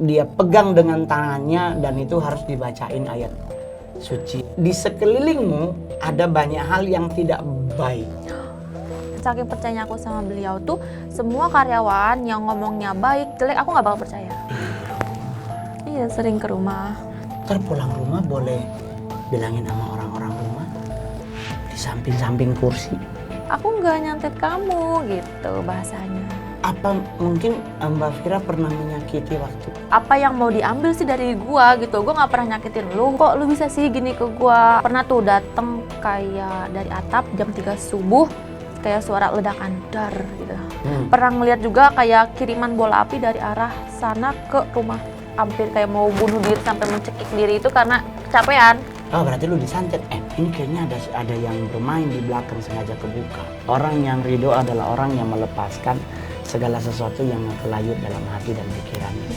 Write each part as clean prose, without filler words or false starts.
dia pegang dengan tangannya dan itu harus dibacain ayat suci. Di sekelilingmu ada banyak hal yang tidak baik. Saking percayanya aku sama beliau tuh, semua karyawan yang ngomongnya baik, jelek, aku nggak bakal percaya. Iya, sering ke rumah. Ntar pulang rumah boleh bilangin sama orang-orang rumah di samping-samping kursi. Aku nggak nyantet kamu gitu bahasanya. Apa mungkin Mbak Fira pernah menyakiti waktu? Apa yang mau diambil sih dari gua gitu? Gua nggak pernah nyakitin lu. Kok lu bisa sih gini ke gua? Pernah tuh dateng kayak dari atap jam 3 subuh, kayak suara ledakan dar gitu. Pernah ngeliat juga kayak kiriman bola api dari arah sana ke rumah. Hampir kayak mau bunuh diri sampai mencekik diri itu karena kecapean. Oh, berarti lu disantet. Ini kayaknya ada yang bermain di belakang sengaja kebuka. Orang yang ridho adalah orang yang melepaskan segala sesuatu yang kelayut dalam hati dan pikirannya.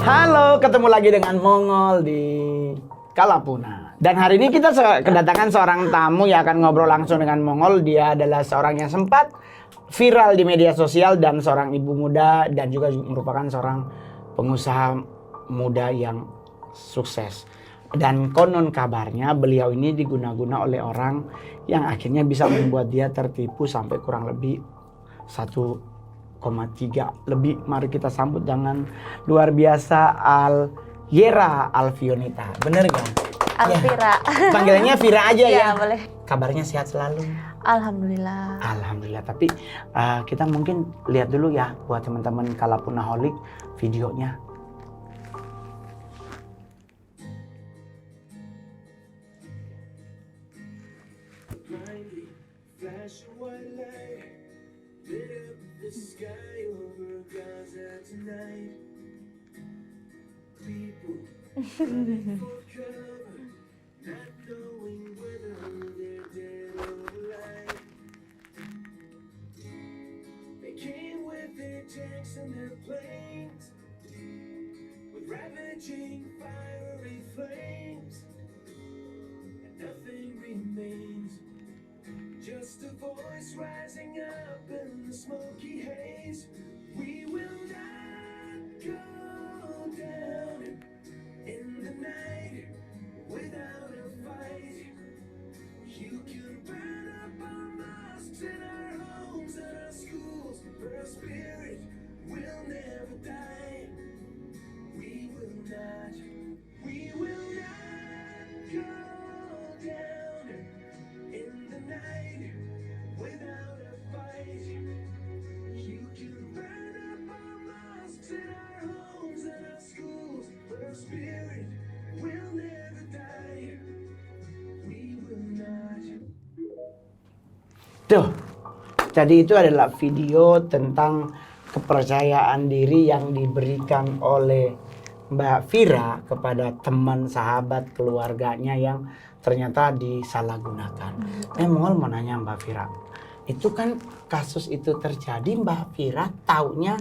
Halo, ketemu lagi dengan Mongol di Kalapuna. Dan hari ini kita kedatangan seorang tamu yang akan ngobrol langsung dengan Mongol. Dia adalah seorang yang sempat viral di media sosial dan seorang ibu muda dan juga merupakan seorang pengusaha muda yang sukses. Dan konon kabarnya beliau ini diguna-guna oleh orang yang akhirnya bisa membuat dia tertipu sampai kurang lebih 1,3 lebih. Mari kita sambut dengan luar biasa Yera Alfionita. Bener kan? Alvira. Ya, panggilannya Vira aja ya. Iya, boleh. Kabarnya sehat selalu? Alhamdulillah. Alhamdulillah. Tapi kita mungkin lihat dulu ya buat teman-teman Kalapunaholic videonya. And their planes with ravaging fiery flames, and nothing remains, just a voice rising up in the smoky haze. We will not go down in the night without a fight. You can burn up our mosques and our homes and our schools, but our spirit will never die. We will not go down in the night without a fight. You can burn up our mosques and our homes and our schools, but our spirit will never die. We will not. Tuh, jadi itu adalah video tentang kepercayaan diri yang diberikan oleh Mbak Fira kepada teman, sahabat, keluarganya yang ternyata disalahgunakan. Mongol mau nanya Mbak Fira, itu kan kasus itu terjadi, Mbak Fira taunya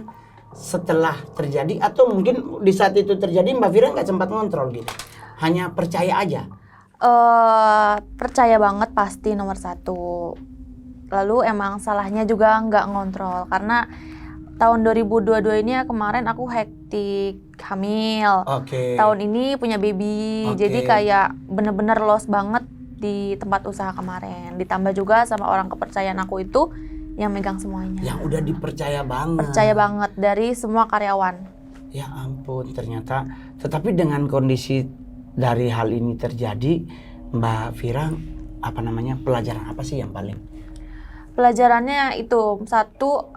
setelah terjadi atau mungkin di saat itu terjadi Mbak Fira nggak sempat ngontrol gitu? Hanya percaya aja? Percaya banget pasti nomor satu. Lalu emang salahnya juga nggak ngontrol karena tahun 2022 ini ya kemarin aku hektik hamil. Tahun ini punya baby. Jadi kayak bener-bener lost banget di tempat usaha kemarin. Ditambah juga sama orang kepercayaan aku itu yang megang semuanya. Yang udah dipercaya banget. Percaya banget dari semua karyawan. Ya ampun, ternyata. Tetapi dengan kondisi dari hal ini terjadi, Mbak Fira pelajaran apa sih yang paling? Pelajarannya itu, satu,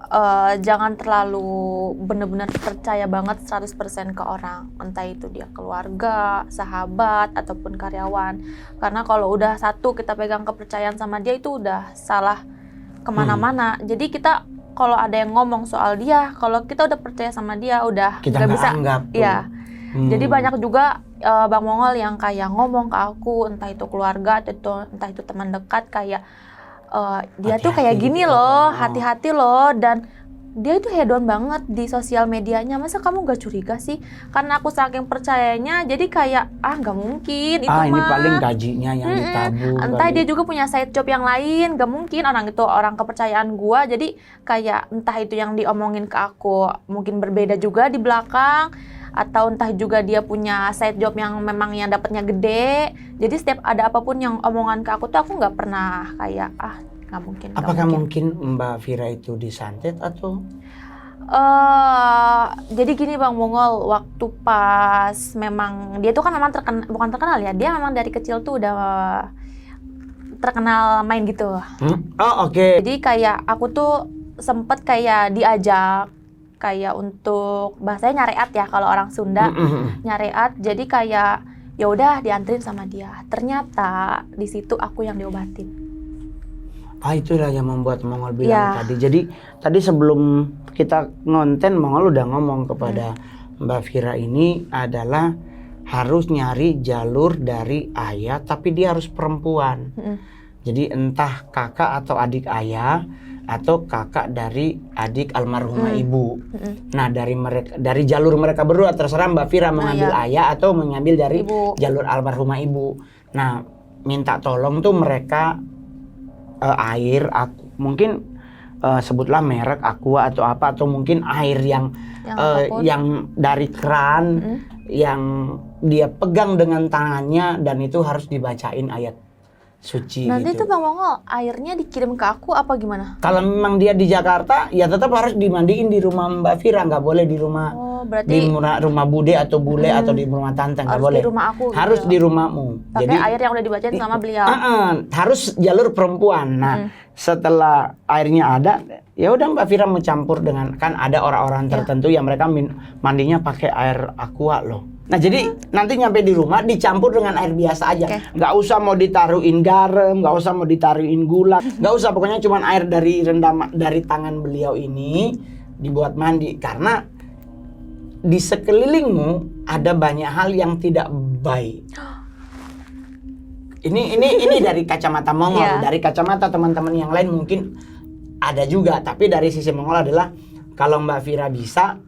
jangan terlalu benar-benar percaya banget 100% ke orang. Entah itu dia keluarga, sahabat, ataupun karyawan. Karena kalau udah satu kita pegang kepercayaan sama dia itu udah salah kemana-mana. Jadi kita kalau ada yang ngomong soal dia, kalau kita udah percaya sama dia udah kita nggak bisa anggap. Iya. Jadi banyak juga Bang Mongol yang kayak ngomong ke aku, entah itu keluarga, entah itu teman dekat kayak dia tuh kayak gini loh, hati-hati loh, dan dia itu hedon banget di sosial medianya. Masa kamu gak curiga sih? Karena aku saking percayanya, jadi kayak nggak mungkin itu Ini mah. paling gajinya yang ditabung. Entah kali. dia juga punya side job yang lain, gak mungkin orang itu orang kepercayaan gua. Jadi kayak entah itu yang diomongin ke aku mungkin berbeda juga di belakang, atau entah juga dia punya side job yang memang yang dapatnya gede. Jadi setiap ada apapun yang omongan ke aku tuh aku nggak pernah kayak nggak mungkin. nggak Apakah mungkin Mbak Vira itu disantet atau? Jadi gini Bang Mongol, waktu pas memang dia tuh kan memang bukan terkenal ya, dia memang dari kecil tuh udah terkenal main gitu. Oh oke. Jadi kayak aku tuh sempet kayak diajak kayak untuk bahasanya nyareat ya kalau orang Sunda, nyareat. Jadi kayak ya udah dianterin sama dia. Ternyata di situ aku yang diobatin. Itulah yang membuat Mongol bilang Ya. tadi. Jadi tadi sebelum kita ngonten Mongol udah ngomong kepada Mbak Vira ini adalah harus nyari jalur dari ayah tapi dia harus perempuan. Jadi entah kakak atau adik ayah atau kakak dari adik almarhumah ibu. Nah dari jalur mereka berdua terserah Mbak Vira mengambil ayah atau mengambil dari Ibu. jalur almarhumah ibu. Nah minta tolong tuh mereka air mungkin sebutlah merek Aqua atau apa, atau mungkin air yang apapun. yang dari keran yang dia pegang dengan tangannya dan itu harus dibacain ayat suci. Nanti gitu. tuh Bang Mongol airnya dikirim ke aku apa gimana? Kalau memang dia di Jakarta ya tetap harus dimandiin di rumah Mbak Vira, nggak boleh di rumah Berarti di rumah bude atau bule atau di rumah tante, nggak harus boleh. di rumah aku gitu Harus ya? di rumahmu. Pakai air yang udah dibacain sama beliau. Harus jalur perempuan. Nah, setelah airnya ada, ya udah Mbak Vira mencampur dengan, kan ada orang-orang tertentu yang mereka mandinya pakai air aqua loh. Nah, jadi nanti nyampe di rumah dicampur dengan air biasa aja. Nggak usah mau ditaruhin garam, nggak usah mau ditaruhin gula, nggak usah, pokoknya cuma air dari tangan beliau ini dibuat mandi, karena di sekelilingmu ada banyak hal yang tidak baik. Ini dari kacamata Mongol, dari kacamata teman-teman yang lain mungkin ada juga, tapi dari sisi Mongol adalah kalau Mbak Vira bisa,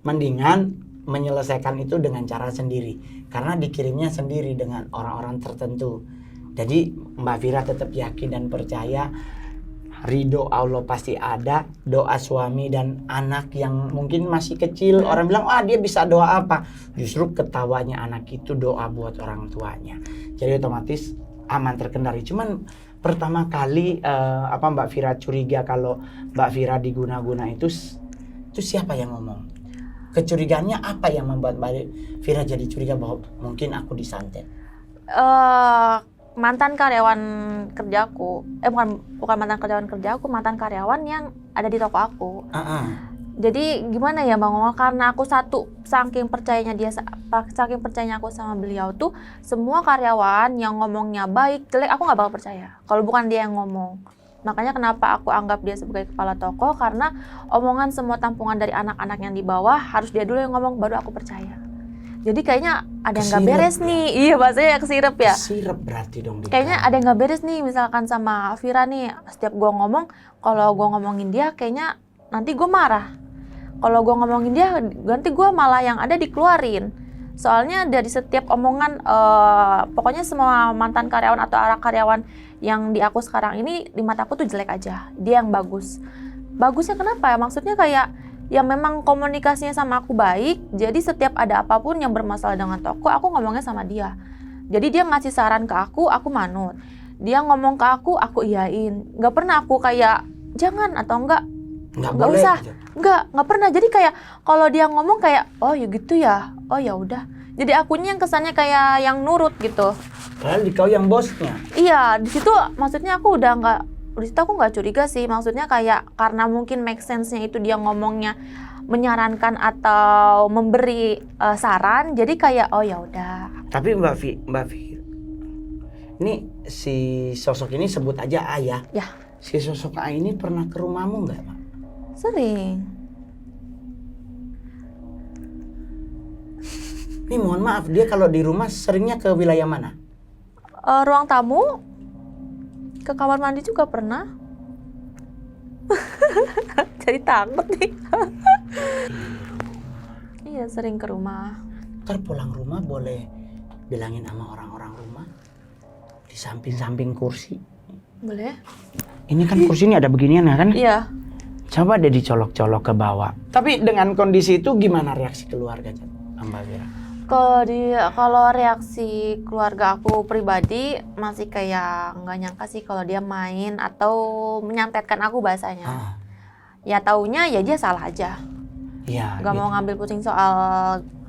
mendingan menyelesaikan itu dengan cara sendiri, karena dikirimnya sendiri dengan orang-orang tertentu. Jadi Mbak Vira tetap yakin dan percaya ridho Allah pasti ada. Doa suami dan anak yang mungkin masih kecil, orang bilang dia bisa doa apa, justru ketawanya anak itu doa buat orang tuanya. Jadi otomatis aman terkendali. Cuman pertama kali Mbak Vira curiga kalau Mbak Vira diguna-guna itu siapa yang ngomong? Kecurigaannya apa yang membuat Mbak Vira jadi curiga bahwa mungkin aku disantet? Mantan karyawan kerjaku, bukan mantan karyawan kerjaku, mantan karyawan yang ada di toko aku. Jadi gimana ya Bang Mongol, karena aku saking percayanya aku sama beliau tuh, semua karyawan yang ngomongnya baik, jelek, aku nggak bakal percaya kalau bukan dia yang ngomong. Makanya kenapa aku anggap dia sebagai kepala toko, karena omongan semua tampungan dari anak-anak yang di bawah harus dia dulu yang ngomong, baru aku percaya. Jadi kayaknya ada yang nggak beres nih. Iya, bahasanya kesirep ya. Kesirep berarti dong. Kayaknya ada yang nggak beres nih, misalkan sama Vira nih. Setiap gua ngomong, kalau gua ngomongin dia, kayaknya nanti gua marah. Kalau gua ngomongin dia, nanti gua malah yang ada dikeluarin. Soalnya dari setiap omongan, pokoknya semua mantan karyawan atau arah karyawan yang di aku sekarang ini, di mataku tuh jelek aja. Dia yang bagus. Bagusnya kenapa ya? Maksudnya kayak yang memang komunikasinya sama aku baik, jadi setiap ada apapun yang bermasalah dengan toko, aku ngomongnya sama dia. Jadi dia ngasih saran ke aku manut. Dia ngomong ke aku iyain. Nggak pernah aku kayak jangan atau enggak usah. Gitu. Nggak pernah. Jadi kayak kalau dia ngomong kayak oh ya gitu ya, oh ya udah. Jadi akunya yang kesannya kayak yang nurut gitu. Padahal kau yang bosnya. Iya, di situ maksudnya aku udah nggak. Di situ aku nggak curiga sih, maksudnya kayak karena mungkin make sense-nya itu dia ngomongnya menyarankan atau memberi saran, jadi kayak oh ya udah. Tapi Mbak Vi, ini si sosok ini sebut aja ayah. Ya. Si sosok ayah ini pernah ke rumahmu nggak, Mak? Sering. Ini mohon maaf, dia kalau di rumah seringnya ke wilayah mana? Ruang tamu, ke kamar mandi juga pernah. Jadi takut nih. Iya, sering ke rumah. Ntar pulang rumah boleh bilangin sama orang-orang rumah di samping-samping kursi. Boleh? Ini kan kursi ini ada beginian ya kan? Iya. Coba deh dicolok-colok ke bawah. Tapi dengan kondisi itu gimana reaksi keluarga, Mbak Vira? Kalau reaksi keluarga aku pribadi masih kayak nggak nyangka sih kalau dia main atau menyantetkan aku bahasanya. Ah, Ya taunya ya dia salah aja. iya. Nggak gitu. mau ngambil pusing soal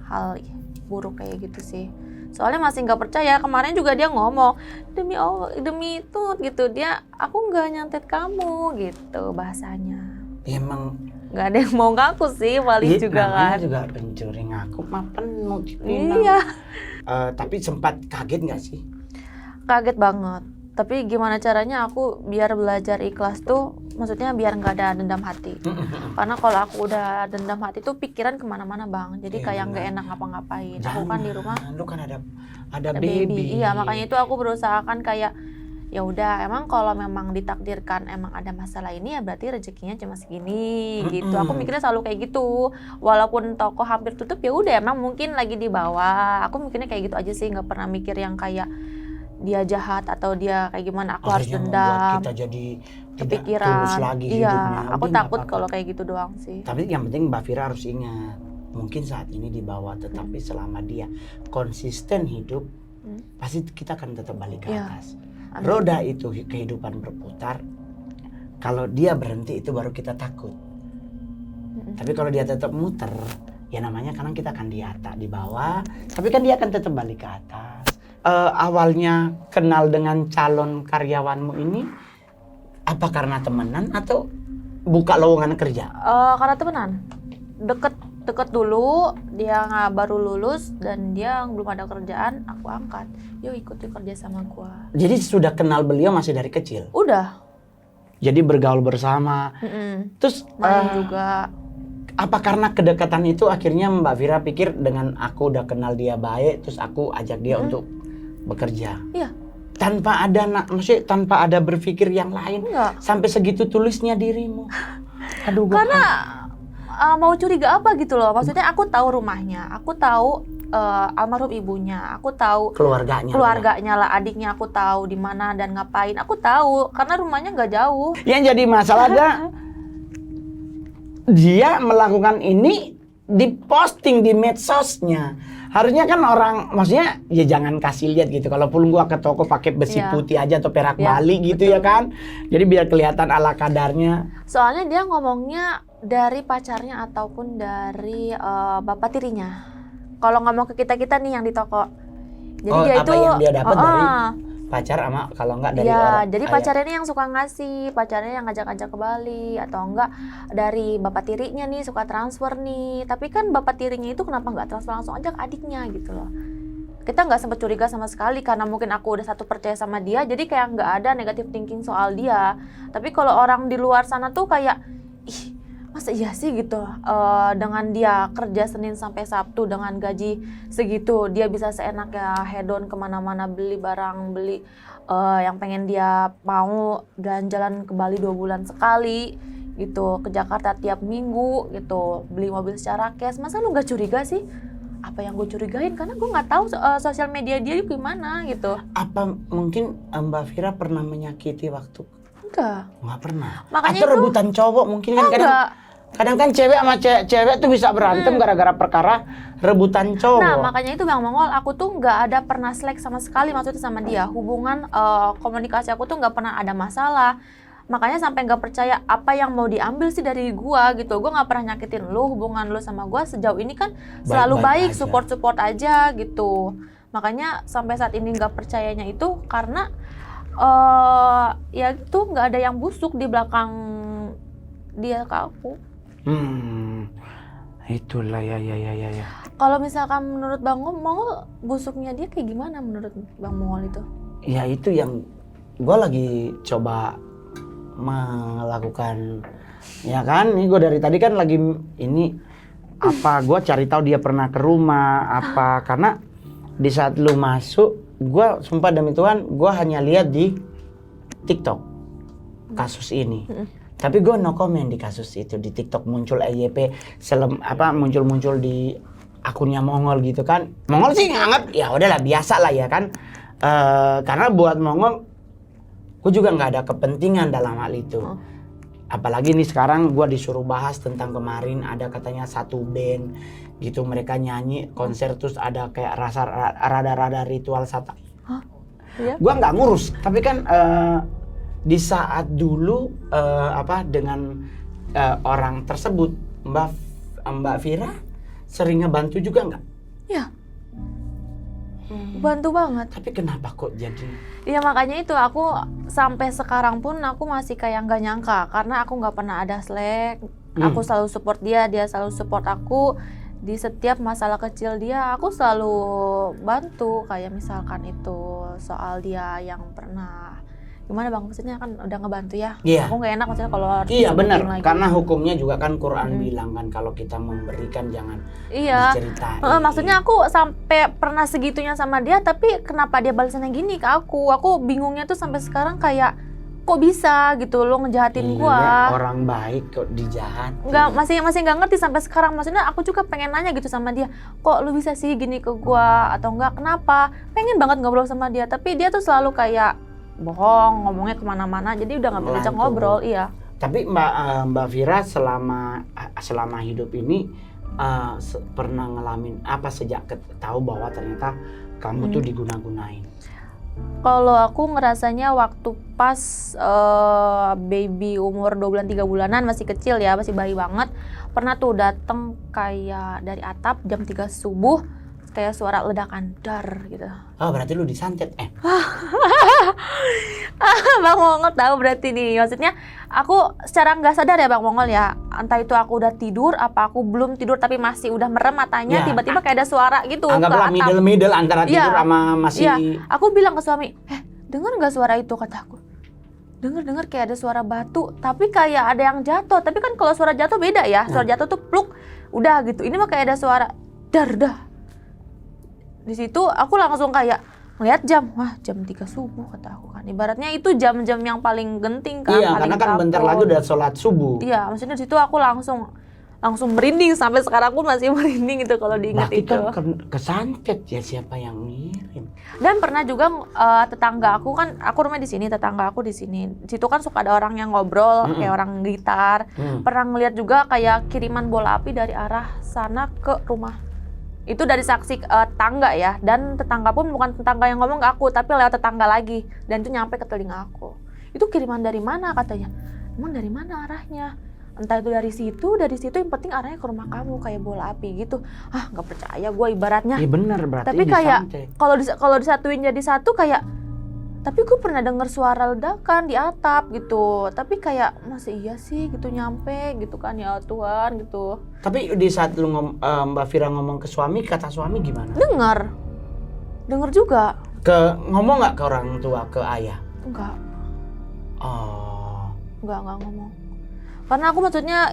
hal buruk kayak gitu sih. Soalnya masih nggak percaya. Kemarin juga dia ngomong, demi Allah, demi itu gitu, aku nggak nyantet kamu gitu bahasanya. Emang Nggak ada yang mau ngaku sih, paling juga namanya kan. juga pencuri ngaku mah penuh. Iya. Tapi sempat kaget nggak sih? Kaget banget. Tapi gimana caranya aku biar belajar ikhlas tuh, maksudnya biar nggak ada dendam hati. Karena kalau aku udah dendam hati tuh pikiran kemana-mana bang. Jadi Iya, kayak nggak benar. enak ngapa-ngapain. Aku kan di rumah Lu kan ada ada baby. Iya, makanya itu aku berusaha kan kayak ya udah, emang kalau memang ditakdirkan emang ada masalah ini ya berarti rezekinya cuma segini gitu. Aku mikirnya selalu kayak gitu. Walaupun toko hampir tutup ya udah, emang mungkin lagi di bawah. Aku mikirnya kayak gitu aja sih, nggak pernah mikir yang kayak dia jahat atau dia kayak gimana aku harus Akhirnya dendam. membuat kita jadi tidak Kepikiran. tulus lagi Iya, hidupnya. aku Udah, takut nggak apa-apa. kalau kayak gitu doang sih. Tapi yang penting Mbak Vira harus ingat, mungkin saat ini di bawah, tetapi selama dia konsisten hidup, pasti kita akan tetap balik ke Iya. atas. Amin. Roda itu kehidupan berputar. Kalau dia berhenti itu baru kita takut. Tapi kalau dia tetap muter, ya namanya kadang kita akan di atas, di bawah. Tapi kan dia akan tetap balik ke atas. Awalnya kenal dengan calon karyawanmu ini, apa karena temenan atau buka lowongan kerja? Karena temenan, deket dulu, dia nggak baru lulus dan dia belum ada kerjaan, aku angkat. Yuk ikut kerja sama gua. Jadi sudah kenal beliau masih dari kecil. Udah. Jadi bergaul bersama. Terus Main juga. apa karena kedekatan itu akhirnya Mbak Vira pikir dengan aku udah kenal dia baik, terus aku ajak dia untuk bekerja. Iya. Tanpa ada maksudnya tanpa ada berpikir yang lain. Enggak. Sampai segitu tulisnya dirimu. Aduh, gua Karena mau curiga apa gitu loh. Maksudnya aku tahu rumahnya, aku tahu almarhum ibunya, aku tahu keluarganya lah, adiknya aku tahu di mana dan ngapain, aku tahu karena rumahnya nggak jauh. Yang jadi masalah ada dia melakukan ini diposting di medsosnya. Harusnya kan orang, maksudnya ya jangan kasih lihat gitu. Kalaupun gua ke toko pakai besi Iya. putih aja atau perak Iya, Bali gitu ya kan. Jadi biar kelihatan ala kadarnya. Soalnya dia ngomongnya dari pacarnya ataupun dari bapak tirinya. Kalau ngomong ke kita nih yang di toko. Jadi Oh, dia apa itu yang dia dapat dari pacar sama kalau enggak dari iya, orang jadi kaya. pacarnya ini yang suka ngasih, pacarnya yang ngajak-ngajak ke Bali atau enggak dari bapak tirinya nih suka transfer nih. Tapi kan bapak tirinya itu kenapa nggak transfer langsung aja ke adiknya gitu loh. Kita nggak sempat curiga sama sekali karena mungkin aku udah satu percaya sama dia, jadi kayak nggak ada negatif thinking soal dia. Tapi kalau orang di luar sana tuh kayak, ih masa iya sih gitu, dengan dia kerja Senin sampai Sabtu dengan gaji segitu dia bisa seenaknya hedon kemana-mana beli barang, beli yang pengen dia mau, jalan-jalan ke Bali 2 bulan sekali gitu, ke Jakarta tiap minggu gitu, beli mobil secara cash. Masa lu nggak curiga sih? Apa yang gue curigain, karena gue nggak tahu sosial media dia gimana gitu. Apa mungkin Mbak Vira pernah menyakiti waktu? Enggak. Nggak pernah. Makanya Atau itu- rebutan cowok mungkin kan Enggak. kadang kan cewek sama cewek tuh bisa berantem gara-gara perkara rebutan cowok. Nah, makanya itu Bang Mongol, aku tuh nggak ada pernah selek sama sekali maksudnya sama dia. Hubungan komunikasi aku tuh nggak pernah ada masalah. Makanya sampai nggak percaya apa yang mau diambil sih dari gua gitu. Gua nggak pernah nyakitin lu, hubungan lu sama gua sejauh ini kan selalu baik, Baik-baik aja. support-support aja gitu. Makanya sampai saat ini nggak percayanya itu karena ya itu nggak ada yang busuk di belakang dia ke aku. Itulah ya. Kalau misalkan menurut Bang Mongol, busuknya dia kayak gimana menurut Bang Mongol itu? Ya itu yang gue lagi coba melakukan, ya kan? Ini gue dari tadi kan lagi ini apa? Gue cari tahu dia pernah ke rumah apa? Karena di saat lu masuk, gue sumpah demi Tuhan, gue hanya lihat di TikTok kasus ini. Tapi gue no comment di kasus itu. Di TikTok muncul EYP muncul di akunnya Mongol gitu kan. Mongol sih nganggap ya udahlah biasa lah ya kan. Karena buat Mongol gue juga nggak ada kepentingan dalam hal itu. Apalagi nih sekarang gue disuruh bahas tentang kemarin ada katanya satu band gitu, mereka nyanyi konser terus ada kayak rada-rada ritual satan. Iya? Gue nggak ngurus, tapi kan di saat dulu dengan orang tersebut Mbak Vira sering ngebantu juga nggak? Iya. Bantu banget. Tapi kenapa kok jadi? Iya makanya itu aku sampai sekarang pun aku masih kayak nggak nyangka karena aku nggak pernah ada slack. Aku selalu support dia, dia selalu support aku di setiap masalah kecil dia. Aku selalu bantu kayak misalkan itu soal dia yang pernah gimana bang, maksudnya kan udah ngebantu ya. Iya. Aku nggak enak maksudnya kalau harus Iya disebutin benar, lagi. karena hukumnya juga kan Quran bilang kan kalau kita memberikan jangan Iya. diceritain. Maksudnya aku sampai pernah segitunya sama dia, tapi kenapa dia balasannya gini ke aku? Aku bingungnya tuh sampai sekarang kayak kok bisa gitu lo ngejahatin Iya, gua. orang baik kok dijahat. Nggak, masih nggak ngerti sampai sekarang. Maksudnya aku juga pengen nanya gitu sama dia, kok lu bisa sih gini ke gua atau enggak, kenapa? Pengen banget ngobrol sama dia, tapi dia tuh selalu kayak bohong, ngomongnya kemana-mana, jadi udah nggak bisa Melantur. ngobrol. Iya. Tapi Mbak Vira selama hidup ini pernah ngalamin apa sejak tahu bahwa ternyata kamu tuh diguna-gunain? Kalau aku ngerasanya waktu pas baby umur 2 bulan 3 bulanan, masih kecil ya, masih bayi banget, pernah tuh dateng kayak dari atap jam 3 subuh kayak suara ledakan dar gitu. Oh berarti lu disantet Bang Mongol tahu berarti nih, maksudnya aku secara nggak sadar ya Bang Mongol ya, entah itu aku udah tidur apa aku belum tidur tapi masih udah merem matanya, Ya. tiba-tiba kayak ada suara gitu Anggaplah ke atap. middle antara tidur Iya. sama masih. Iya, aku bilang ke suami, denger nggak suara itu, kataku. Dengar kayak ada suara batu, tapi kayak ada yang jatuh. Tapi kan kalau suara jatuh beda ya, suara jatuh tuh pluk, udah gitu. Ini mah kayak ada suara dar dah. Di situ aku langsung kayak ngeliat jam, wah jam 3 subuh kata aku kan. Ibaratnya itu jam-jam yang paling genting kan. Iya, paling karena kan bentar takut. lagi udah sholat subuh. Iya, maksudnya di situ aku langsung merinding, sampai sekarang pun masih merinding itu kalau diingat Berarti itu. kan kesantet ya, siapa yang ngirim? Dan pernah juga tetangga aku kan, aku rumah di sini, tetangga aku di sini. Di situ kan suka ada orang yang ngobrol, kayak orang gitar. Pernah ngeliat juga kayak kiriman bola api dari arah sana ke rumah. Itu dari saksi tangga ya, dan tetangga pun bukan tetangga yang ngomong ke aku, tapi lewat tetangga lagi, dan itu nyampe ke telinga aku. Itu kiriman dari mana katanya? Emang dari mana arahnya? Entah itu dari situ yang penting arahnya ke rumah kamu, kayak bola api gitu. Ah, nggak percaya gue ibaratnya. Iya benar, berarti Tapi kayak disantet. kalau disatuin jadi satu kayak, tapi gue pernah dengar suara ledakan di atap gitu. Tapi kayak masih iya sih gitu nyampe gitu kan, ya Tuhan gitu. Tapi di saat lu Mbak Vira ngomong ke suami, kata suami gimana? Dengar juga. Ngomong nggak ke orang tua, ke ayah? Enggak Oh, ngomong. Karena aku maksudnya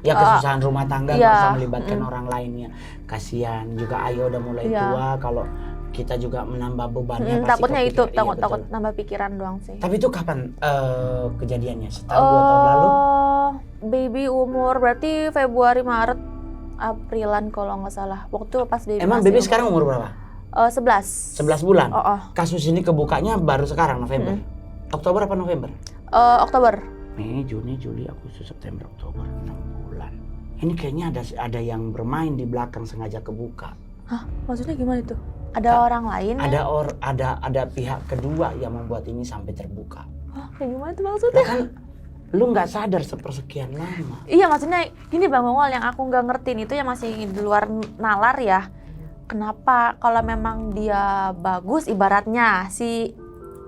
ya kesusahan rumah tangga nggak iya, usah melibatkan orang lainnya. Kasihan juga ayah udah mulai Iya. tua, kalau kita juga menambah bebannya pasti takutnya itu kepikiran. Iya, takut betul. nambah pikiran doang sih. Tapi itu kapan kejadiannya? Setahun 2 tahun lalu? Baby umur berarti Februari, Maret, Aprilan kalau nggak salah. Waktu pas baby Emang masih baby sekarang umur berapa? 11. 11 bulan? Oh. Kasus ini kebukanya baru sekarang, November? Oktober apa November? Oktober. Mei, Juni, Juli, Agustus, September, Oktober, 6 bulan. Ini kayaknya ada yang bermain di belakang sengaja kebuka. Hah? Maksudnya gimana itu? Ada orang lain ya? Ada pihak kedua yang membuat ini sampai terbuka. Hah? Kayak gimana itu maksudnya? Lah kan lu nggak sadar sepersekian lama. Iya maksudnya gini Bang Mongol, yang aku nggak ngertiin itu yang masih di luar nalar ya. Kenapa kalau memang dia bagus, ibaratnya si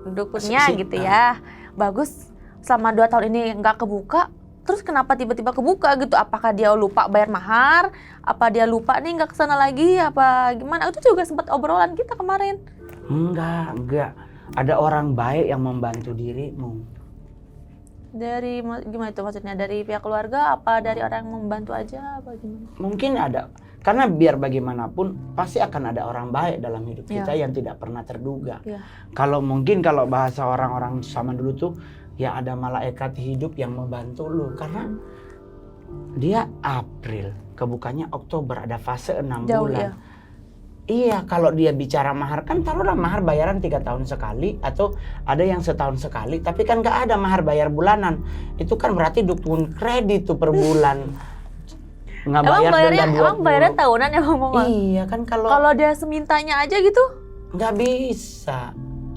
dukunnya gitu ya, bagus selama 2 tahun ini nggak kebuka, terus kenapa tiba-tiba kebuka gitu? Apakah dia lupa bayar mahar? Apa dia lupa nih nggak kesana lagi? Apa gimana? Itu juga sempat obrolan kita kemarin. Enggak. Ada orang baik yang membantu dirimu. Dari gimana itu maksudnya? Dari pihak keluarga? Apa dari orang yang membantu aja? Apa gimana? Mungkin ada, karena biar bagaimanapun pasti akan ada orang baik dalam hidup kita yang tidak pernah terduga. Iya. Kalau bahasa orang-orang zaman dulu tuh ya ada malaikat hidup yang membantu lu karena dia April, kebukanya Oktober, ada fase 6 Jauh bulan. ya. Iya, kalau dia bicara mahar kan taruhlah mahar bayaran 3 tahun sekali atau ada yang setahun sekali, tapi kan nggak ada mahar bayar bulanan. Itu kan berarti dukun kredit tuh per bulan. Nggak bayar denda 20. Emang bayarnya tahunan ya Bang Mongol? Iya kan kalau Kalau dia semintanya aja gitu? nggak bisa.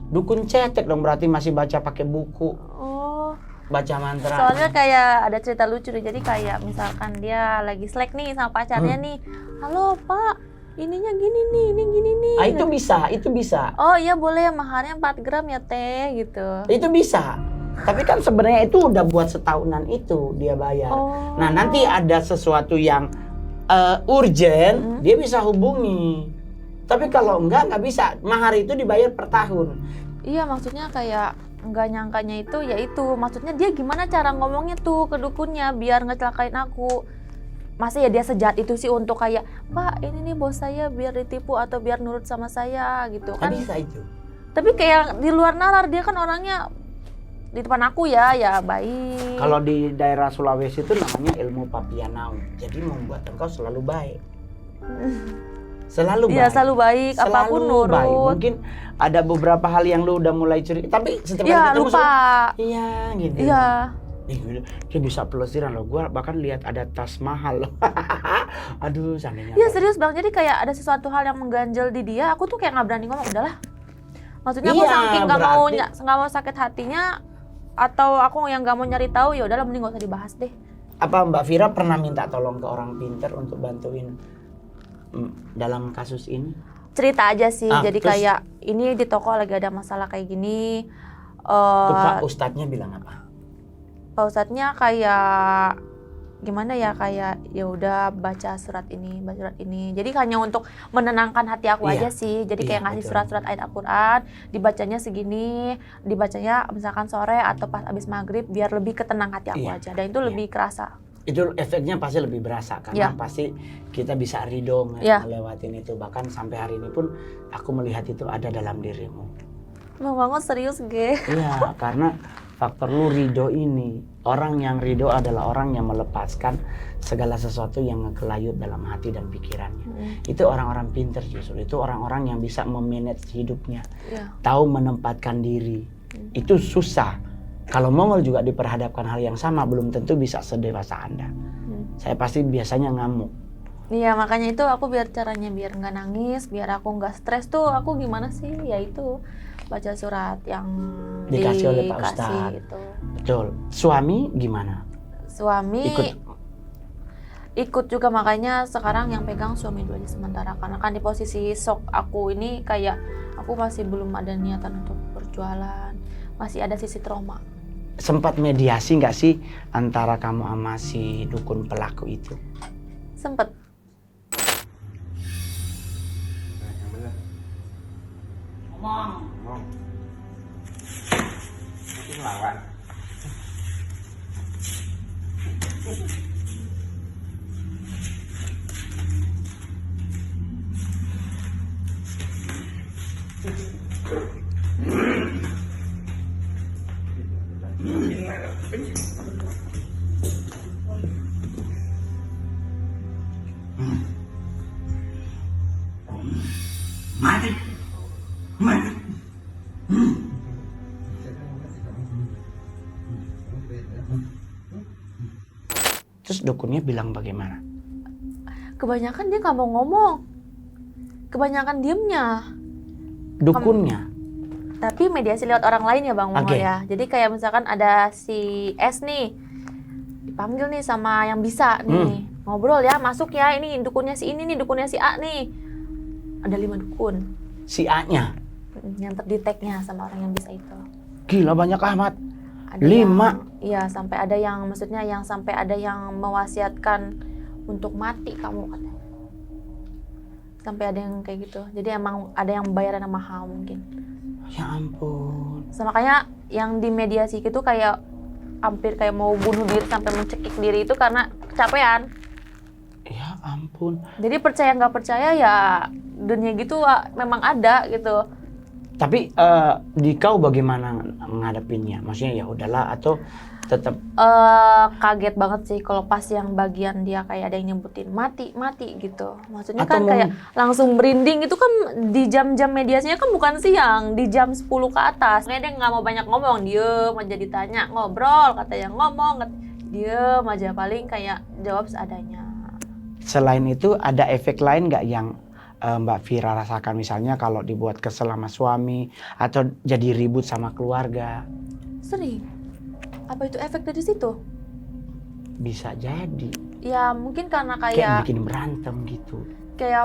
Dukun cetek dong berarti masih baca pakai buku, Oh. baca mantra. Soalnya kayak ada cerita lucu nih. Jadi kayak misalkan dia lagi slack nih sama pacarnya nih. Halo Pak, ininya gini nih, ini gini nih. Ah, itu bisa. Oh iya boleh, maharnya 4 gram ya teh gitu. Itu bisa. Tapi kan sebenarnya itu udah buat setahunan itu dia bayar. Oh. Nah, nanti ada sesuatu yang urgent, dia bisa hubungi. Tapi kalau nggak bisa. Mahar itu dibayar per tahun. Iya maksudnya kayak nggak nyangkanya itu ya itu. Maksudnya dia gimana cara ngomongnya tuh ke dukunnya biar ngecelakain aku. Masa ya dia sejahat itu sih untuk kayak, Pak ini nih bos saya biar ditipu atau biar nurut sama saya gitu Kan kan. bisa itu. Tapi kayak di luar nalar dia kan orangnya di depan aku ya baik. Kalau di daerah Sulawesi itu namanya ilmu papianau. Jadi membuat engkau selalu baik. Selalu baik. Iya selalu baik, apapun nurut. Baik. Mungkin ada beberapa hal yang lu udah mulai curi, tapi setiap Iya kali ketemu lupa. iya gitu. Iya. Dia bisa pelesiran loh. Gua bahkan lihat ada tas mahal loh. Aduh, seandainya. Iya serius Bang, jadi kayak ada sesuatu hal yang mengganjal di dia, aku tuh kayak nggak berani ngomong, udahlah. Maksudnya aku Iya, saking nggak berarti- mau sakit hatinya, atau aku yang nggak mau nyari tahu, ya udahlah mending gak usah dibahas deh. Apa Mbak Vira pernah minta tolong ke orang pintar untuk bantuin dalam kasus ini? Cerita aja sih, Ah, jadi terus? kayak ini di toko lagi ada masalah kayak gini. Tuh Pak Ustadznya bilang apa? Pak Ustadznya kayak gimana ya, kayak ya udah baca surat ini. Jadi hanya untuk menenangkan hati aku Iya. aja sih. Jadi Iya, kayak ngasih betul. surat-surat ayat Al-Qur'an, dibacanya segini, dibacanya misalkan sore atau pas abis maghrib biar lebih ketenang hati aku Iya. aja. Dan itu lebih kerasa. Itu efeknya pasti lebih berasa karena Iya. pasti kita bisa ridho Iya. ngelewatin itu. Bahkan sampai hari ini pun aku melihat itu ada dalam dirimu. Bang Bangun serius ge. Iya, karena faktor lu ridho ini. Orang yang ridho adalah orang yang melepaskan segala sesuatu yang ngekelayut dalam hati dan pikirannya. Itu orang-orang pintar justru. Itu orang-orang yang bisa memanage hidupnya. Iya. Tahu menempatkan diri. Itu susah. Kalau Mongol juga diperhadapkan hal yang sama, belum tentu bisa sedewasa Anda. Saya pasti biasanya ngamuk. Iya makanya itu aku biar caranya biar nggak nangis, biar aku nggak stres tuh aku gimana sih? Ya itu baca surat yang Dikasih oleh Pak Ustadz. itu. Betul. Suami gimana? Suami Ikut. ikut juga, makanya sekarang yang pegang suami dulu aja sementara karena kan di posisi shock aku ini kayak aku masih belum ada niatan untuk berjualan, masih ada sisi trauma. Sempat mediasi nggak sih antara kamu sama si dukun pelaku itu? Sempet. Terus dukunnya bilang bagaimana? Kebanyakan dia nggak mau ngomong, kebanyakan diemnya. Dukunnya? Tapi mediasi lewat orang lain ya Bang Mongol Oke. ya. Jadi kayak misalkan ada si S nih, dipanggil nih sama yang bisa nih, ngobrol ya, masuk ya, ini dukunnya si ini nih, dukunnya si A nih. Ada 5 dukun Si A-nya? yang terdeteknya sama orang yang bisa itu. Gila banyak amat. Ada 5? yang- Iya, sampai ada yang maksudnya yang sampai ada yang mewasiatkan untuk mati kamu katanya. Sampai ada yang kayak gitu. Jadi emang ada yang bayaran mahal mungkin. Ya ampun. So, makanya yang di mediasi itu kayak hampir kayak mau bunuh diri sampai mencekik diri itu karena kecapean. Ya ampun. Jadi percaya nggak percaya ya dunia gitu memang ada gitu. Tapi di kau bagaimana ngadepinnya? Maksudnya ya udahlah atau tetap Kaget banget sih kalau pas yang bagian dia kayak ada yang nyebutin mati gitu. Maksudnya Atau kan kayak langsung merinding. Itu kan di jam-jam mediasinya kan bukan siang, di jam 10 ke atas. Makanya dia nggak mau banyak ngomong, diem aja ditanya, ngobrol, katanya ngomong, diem aja, paling kayak jawab seadanya. selain itu ada efek lain nggak yang Mbak Vira rasakan, misalnya kalau dibuat kesel sama suami atau jadi ribut sama keluarga? Sering. Apa itu efek dari situ? Bisa jadi Ya mungkin karena kayak kayak bikin berantem gitu.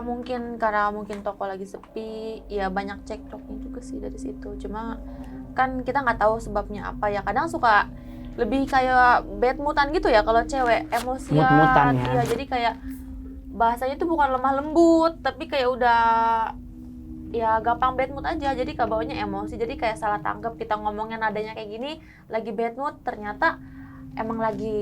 mungkin karena toko lagi sepi, ya banyak cekcoknya juga sih dari situ. Cuma kan kita nggak tahu sebabnya apa ya. Kadang suka lebih kayak bad moodan gitu ya kalau cewek, emosian. Mood-moodan ya. Iya, jadi kayak bahasanya tuh bukan lemah lembut, tapi kayak udah ya gampang bad mood aja. Jadi kebawanya emosi. Jadi kayak salah tanggap, kita ngomongnya nadanya kayak gini, lagi bad mood, ternyata emang lagi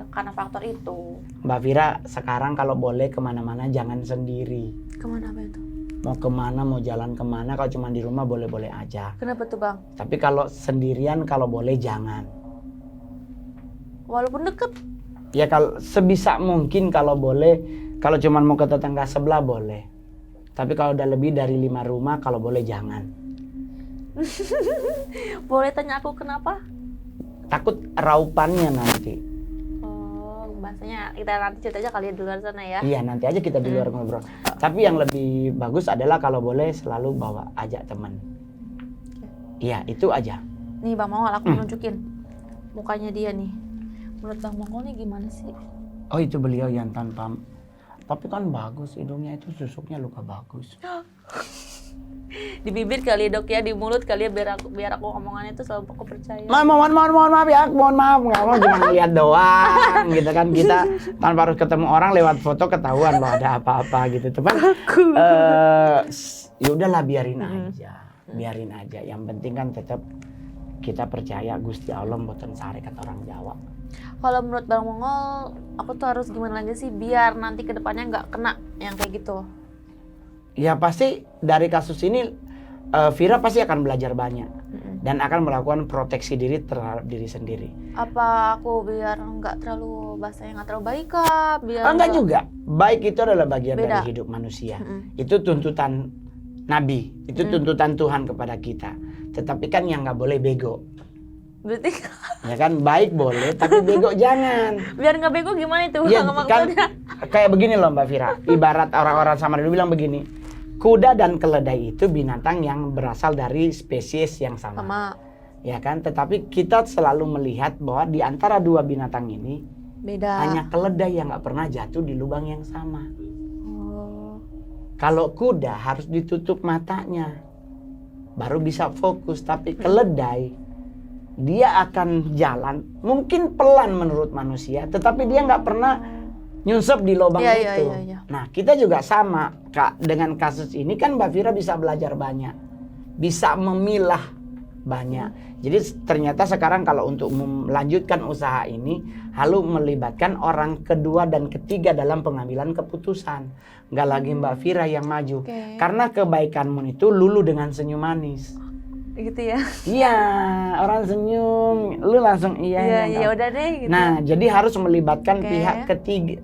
karena faktor itu. Mbak Vira sekarang kalau boleh kemana-mana jangan sendiri. Kemana apa itu? Mau kemana, mau jalan kemana, kalau cuma di rumah boleh-boleh aja. Kenapa tuh bang? Tapi kalau sendirian kalau boleh jangan. Walaupun deket. Ya kalau sebisa mungkin kalau boleh, kalau cuma mau ke tetangga sebelah boleh. Tapi kalau udah lebih dari 5 rumah kalau boleh jangan. Boleh tanya aku kenapa? Takut raupannya nanti. Oh, bahasanya kita nanti cerita aja kali ya di luar sana ya. Iya nanti aja kita di luar ngobrol. Tapi yang lebih bagus adalah kalau boleh selalu bawa ajak teman. Iya itu aja. Nih Bang Mongol, aku nunjukin mukanya dia nih. Menurut Bang Mongol nih gimana sih? Oh itu beliau yang tanpa. Tapi kan bagus hidungnya itu, susuknya luka bagus. Di bibir kali ya dok ya, di mulut kali ya, biar aku omongannya tuh selalu aku percaya. Mohon maaf ya, mohon maaf, nggak mau cuma ngeliat doang, gitu kan, kita tanpa harus ketemu orang, lewat foto ketahuan bahwa ada apa-apa gitu. Cuman ya udahlah biarin aja. Yang penting kan tetap kita percaya Gusti Allah mboten sare kata orang Jawa. Kalau menurut Bang Mongol, aku tuh harus gimana lagi sih biar nanti kedepannya nggak kena yang kayak gitu? Ya pasti dari kasus ini Vira pasti akan belajar banyak dan akan melakukan proteksi diri terhadap diri sendiri. Apa aku biar nggak terlalu bahasanya nggak terlalu baik kah? Biar Enggak juga. Baik itu adalah bagian Beda. dari hidup manusia. Itu tuntutan Nabi, itu tuntutan Tuhan kepada kita. Tetapi kan yang nggak boleh bego. Berarti Ya kan baik boleh, tapi bego jangan. biar nggak bego gimana itu? Ya Bang kan maksudnya? kayak begini loh Mbak Vira. Ibarat orang-orang sama dulu bilang begini. Kuda dan keledai itu binatang yang berasal dari spesies yang sama. Sama Ya kan, tetapi kita selalu melihat bahwa di antara dua binatang ini beda. hanya keledai yang nggak pernah jatuh di lubang yang sama. Oh. Kalau kuda harus ditutup matanya, baru bisa fokus. Tapi keledai, dia akan jalan, mungkin pelan menurut manusia, tetapi dia nggak pernah nyusup di lubang Iya, itu. iya. Nah, kita juga sama, Kak. Dengan kasus ini kan Mbak Vira bisa belajar banyak, bisa memilah banyak. Jadi ternyata sekarang kalau untuk melanjutkan usaha ini, harus melibatkan orang kedua dan ketiga dalam pengambilan keputusan. Nggak lagi Mbak Vira yang maju. Oke. Karena kebaikanmu itu lulu dengan senyum manis. Gitu ya. Iya, orang senyum, lu langsung iya. Iya, ya udah deh gitu. Nah, jadi harus melibatkan Oke. pihak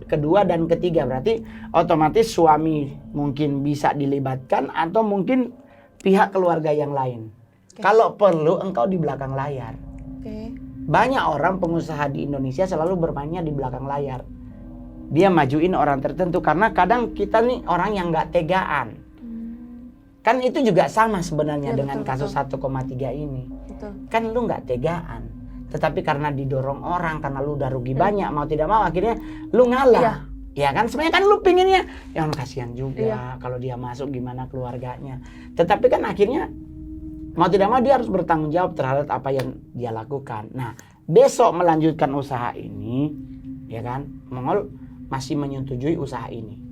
kedua dan ketiga. Berarti otomatis suami mungkin bisa dilibatkan atau mungkin pihak keluarga yang lain. Oke. Kalau perlu engkau di belakang layar. Oke. Banyak orang pengusaha di Indonesia selalu bermainnya di belakang layar. Dia majuin orang tertentu karena kadang kita nih orang yang nggak tegaan. Kan itu juga sama sebenarnya Ya, dengan betul, kasus 1,3 ini. Betul. Kan lu nggak tegaan. Tetapi karena didorong orang, karena lu udah rugi banyak, mau tidak mau akhirnya lu ngalah. Ya kan sebenarnya kan lu pinginnya, ya kasihan juga kalau dia masuk gimana keluarganya. Tetapi kan akhirnya mau tidak mau dia harus bertanggung jawab terhadap apa yang dia lakukan. Nah, besok melanjutkan usaha ini, ya kan, Mongol masih menyetujui usaha ini.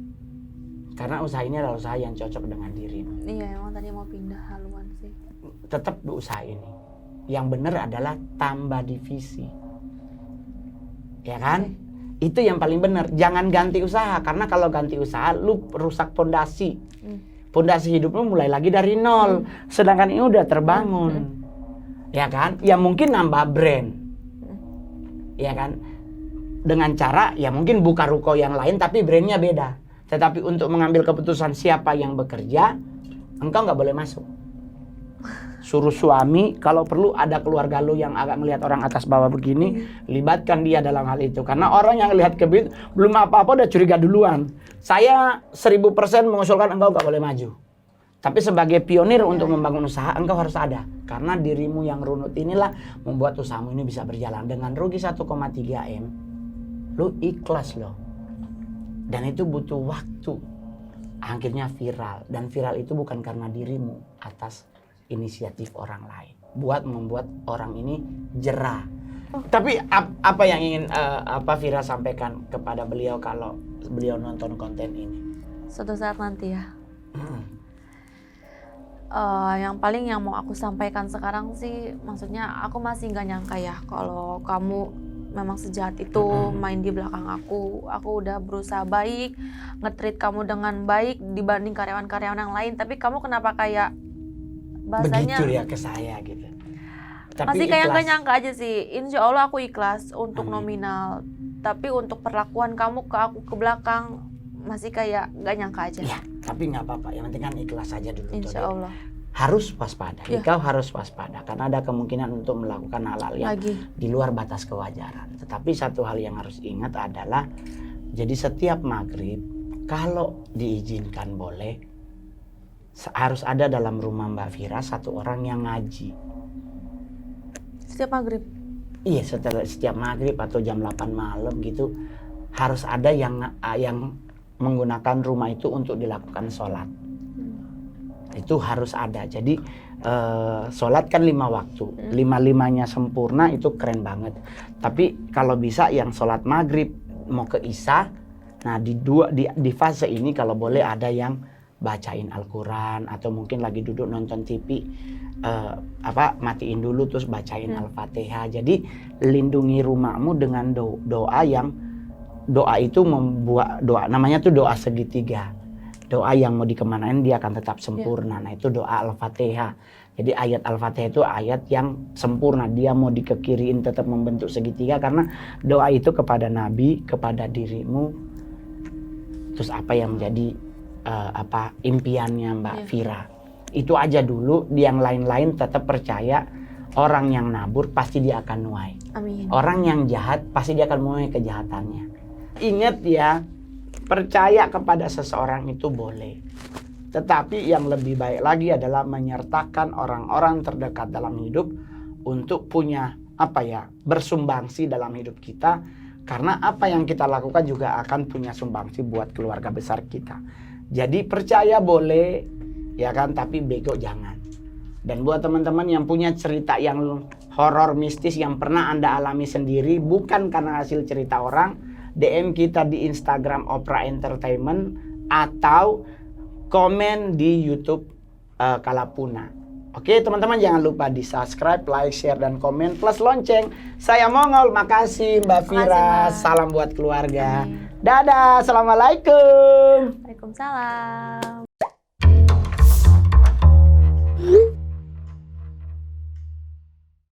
Karena usaha ini adalah usaha yang cocok dengan dirimu. Iya, emang tadi mau pindah haluan sih. Tetap di usaha ini. Yang benar adalah tambah divisi. Ya kan? Itu yang paling benar. Jangan ganti usaha. Karena kalau ganti usaha, lu rusak fondasi. Pondasi hidupmu mulai lagi dari nol. Sedangkan ini udah terbangun. Ya kan? Ya mungkin nambah brand. Ya kan? Dengan cara ya mungkin buka ruko yang lain tapi brandnya beda. Tetapi untuk mengambil keputusan siapa yang bekerja, engkau nggak boleh masuk. Suruh suami, kalau perlu ada keluarga lu yang agak melihat orang atas bawah begini, libatkan dia dalam hal itu. Karena orang yang lihat ke belum apa-apa udah curiga duluan. Saya 1000% mengusulkan engkau nggak boleh maju. Tapi sebagai pionir untuk membangun usaha, engkau harus ada. Karena dirimu yang runut inilah membuat usahamu ini bisa berjalan. Dengan rugi 1,3 M, lu ikhlas loh. Dan itu butuh waktu. Akhirnya viral. Dan viral itu bukan karena dirimu, atas inisiatif orang lain. Membuat orang ini jerah. Tapi apa yang ingin Vira sampaikan kepada beliau kalau beliau nonton konten ini? Suatu saat nanti ya. Yang paling yang mau aku sampaikan sekarang sih, maksudnya aku masih nggak nyangka ya kalau kamu memang sejahat itu main di belakang aku. Aku udah berusaha baik, nge-treat kamu dengan baik dibanding karyawan-karyawan yang lain. Tapi kamu kenapa kayak bahasanya begitu ya ke saya gitu. Tapi masih kayak ikhlas. nggak nyangka aja sih. Insya Allah aku ikhlas untuk Amin. nominal. Tapi untuk perlakuan kamu ke aku ke belakang masih kayak nggak nyangka aja. Ya, tapi nggak apa-apa. Yang penting kan ikhlas saja dulu. Insya Tode. Allah. Harus waspada. Ya. Engkau harus waspada karena ada kemungkinan untuk melakukan hal-hal yang Lagi. di luar batas kewajaran. Tetapi satu hal yang harus ingat adalah jadi setiap maghrib kalau diizinkan boleh harus ada dalam rumah Mbak Vira satu orang yang ngaji. Setiap maghrib. Iya, setiap maghrib atau jam 8 malam gitu harus ada yang menggunakan rumah itu untuk dilakukan sholat. Itu harus ada. Jadi sholat kan 5 waktu, 5-5-nya sempurna itu keren banget. Tapi kalau bisa yang sholat maghrib mau ke isya, nah di fase ini kalau boleh ada yang bacain Al-Quran atau mungkin lagi duduk nonton TV matiin dulu terus bacain Al-Fatihah. Jadi lindungi rumahmu dengan doa itu membuat doa namanya tuh doa segitiga. Doa yang mau dikemanain dia akan tetap sempurna. Nah itu doa Al-Fatihah. Jadi ayat Al-Fatihah itu ayat yang sempurna. Dia mau dikekiriin tetap membentuk segitiga karena doa itu kepada Nabi, kepada dirimu. Terus apa yang menjadi impiannya Mbak Vira. Itu aja dulu. Yang lain-lain tetap percaya orang yang nabur pasti dia akan nuai. Amin. Orang yang jahat pasti dia akan menuai kejahatannya. Ingat ya, percaya kepada seseorang itu boleh. Tetapi yang lebih baik lagi adalah menyertakan orang-orang terdekat dalam hidup untuk punya bersumbangsi dalam hidup kita. Karena apa yang kita lakukan juga akan punya sumbangsi buat keluarga besar kita. Jadi percaya boleh, ya kan, tapi bego jangan. Dan buat teman-teman yang punya cerita yang horor mistis yang pernah Anda alami sendiri, bukan karena hasil cerita orang, DM kita di Instagram Opera Entertainment atau komen di YouTube Kalapuna. Oke teman-teman, jangan lupa di subscribe, like, share, dan komen plus lonceng. Saya Mongol, makasih Mbak Vira. Mbak. Salam buat keluarga. Amin. Dadah, assalamualaikum. Waalaikumsalam.